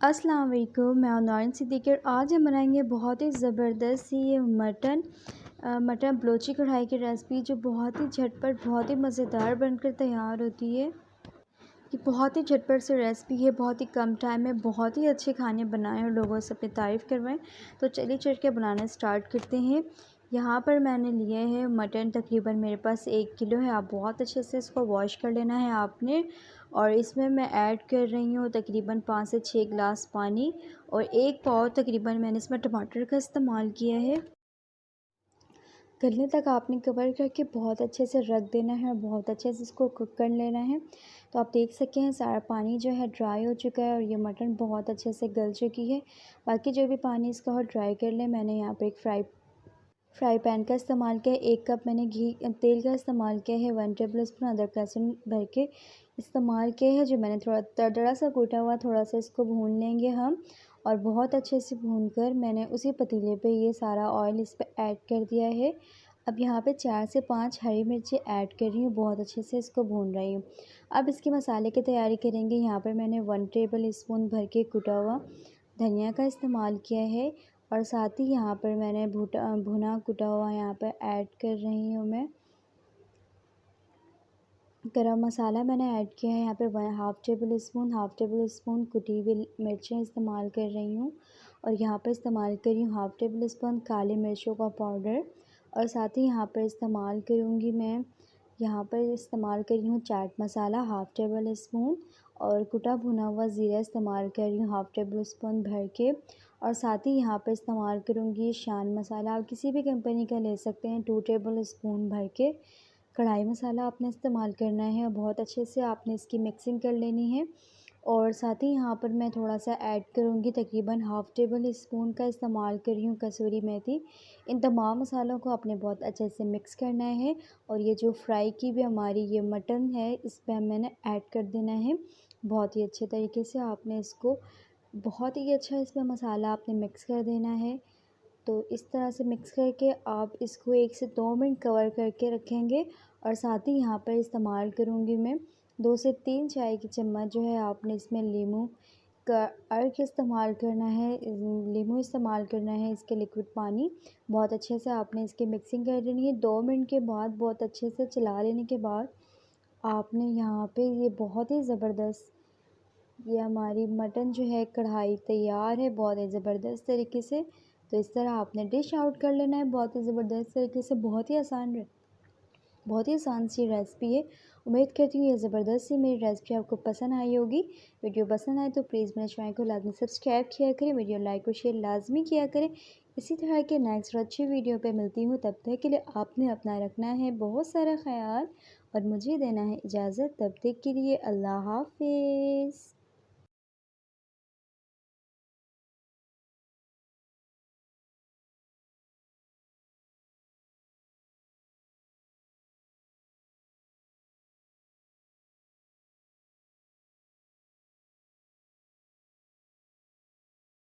अस्सलाम वालेकुम, मैं नौरीन सिद्दीकी। आज हम बनाएंगे बहुत ही ज़बरदस्त सी ये मटन बलोची कढ़ाई की रेसिपी, जो बहुत ही झटपट बहुत ही मज़ेदार बनकर तैयार होती है। ये बहुत ही झटपट सी रेसिपी है, बहुत ही कम टाइम में बहुत ही अच्छे खाने बनाएं और लोगों से अपनी तारीफ़ करवाएं। तो चलिए चल के बनाना स्टार्ट करते हैं। यहाँ पर मैंने लिए है मटन, तकरीबन मेरे पास 1 किलो है। आप बहुत अच्छे से इसको वॉश कर लेना है आपने। और इसमें मैं ऐड कर रही हूँ तकरीबन 5 से 6 गिलास पानी, और 1 पाव तकरीबन मैंने इसमें टमाटर का इस्तेमाल किया है। गलने तक आपने कवर करके बहुत अच्छे से रख देना है और बहुत अच्छे से इसको कुक कर लेना है। तो आप देख सकते हैं सारा पानी जो है ड्राई हो चुका है और ये मटन बहुत अच्छे से गल चुकी है। बाकी जो भी पानी इसका और ड्राई कर ले। मैंने यहाँ पे एक फ्राई पैन का इस्तेमाल किया है। 1 कप मैंने तेल का इस्तेमाल किया है। 1 टेबल स्पून अदरक लहसुन भर के इस्तेमाल किया है, जो मैंने थोड़ा दरदरा सा कूटा हुआ। थोड़ा सा इसको भून लेंगे हम, और बहुत अच्छे से भूनकर मैंने उसी पतीले पे ये सारा ऑयल इस पर ऐड कर दिया है। अब यहाँ पे 4 से 5 हरी मिर्ची ऐड कर रही हूँ, बहुत अच्छे से इसको भून रही हूँ। अब इसके मसाले की तैयारी करेंगे। यहाँ पर मैंने 1 टेबल स्पून भर के कुटा हुआ धनिया का इस्तेमाल किया है, और साथ ही यहाँ पर मैंने भुना कुटा हुआ यहाँ पर ऐड कर रही हूँ मैं। गरम मसाला मैंने ऐड किया है यहाँ पे हाफ़ टेबल स्पून कुटी हुई मिर्चें इस्तेमाल कर रही हूँ, और यहाँ पर इस्तेमाल कर रही हूँ हाफ़ टेबल स्पून काली मिर्चों का पाउडर। और साथ ही यहाँ पर इस्तेमाल करूँगी मैं, यहाँ पर इस्तेमाल कर रही हूँ chaat masala half table spoon, और कुटा भुना हुआ ज़ीरा इस्तेमाल कर रही हूँ हाफ़ टेबल स्पून भर के। और साथ ही यहाँ पर इस्तेमाल करूँगी शान मसाला, आप किसी भी कंपनी का ले सकते हैं, 2 टेबल स्पून भर के। कढ़ाई मसाला आपने इस्तेमाल करना है, और बहुत अच्छे से आपने इसकी मिक्सिंग कर लेनी है। और साथ ही यहाँ पर मैं थोड़ा सा ऐड करूँगी, तकरीबन हाफ़ टेबल स्पून का इस्तेमाल कर रही हूँ कसूरी मेथी। इन तमाम मसालों को आपने बहुत अच्छे से मिक्स करना है, और ये जो फ्राई की भी हमारी ये मटन है, इस पर मैंने ऐड कर देना है। बहुत ही अच्छे तरीके से आपने इसको बहुत ही अच्छा इसमें मसाला आपने मिक्स कर देना है। तो इस तरह से मिक्स करके आप इसको 1 से 2 मिनट कवर करके रखेंगे। और साथ ही यहाँ पर इस्तेमाल करूँगी मैं 2 से 3 चाय की चम्मच जो है, आपने इसमें लीमू का अर्क इस्तेमाल करना है। लीमू इस्तेमाल करना है, इसके लिक्विड पानी। बहुत अच्छे से आपने इसकी मिक्सिंग कर लेनी है। 2 मिनट के बाद बहुत अच्छे से चला लेने के बाद आपने यहाँ पे ये बहुत ही ज़बरदस्त, ये हमारी मटन जो है कढ़ाई तैयार है बहुत ही ज़बरदस्त तरीके से। तो इस तरह आपने डिश आउट कर लेना है बहुत ही ज़बरदस्त तरीके से। बहुत ही आसान सी रेसिपी है। उम्मीद करती हूँ ये ज़बरदस्त सी मेरी रेसिपी आपको पसंद आई होगी। वीडियो पसंद आए तो प्लीज़ मेरे चैनल को लाजमी सब्सक्राइब किया करें, वीडियो लाइक और शेयर लाजमी किया करें। इसी तरह के नेक्स्ट और अच्छी वीडियो पे मिलती हूँ। तब तक के लिए आपने अपना रखना है बहुत सारा ख्याल, और मुझे देना है इजाज़त। तब तक के लिए अल्लाह हाफ़िज़।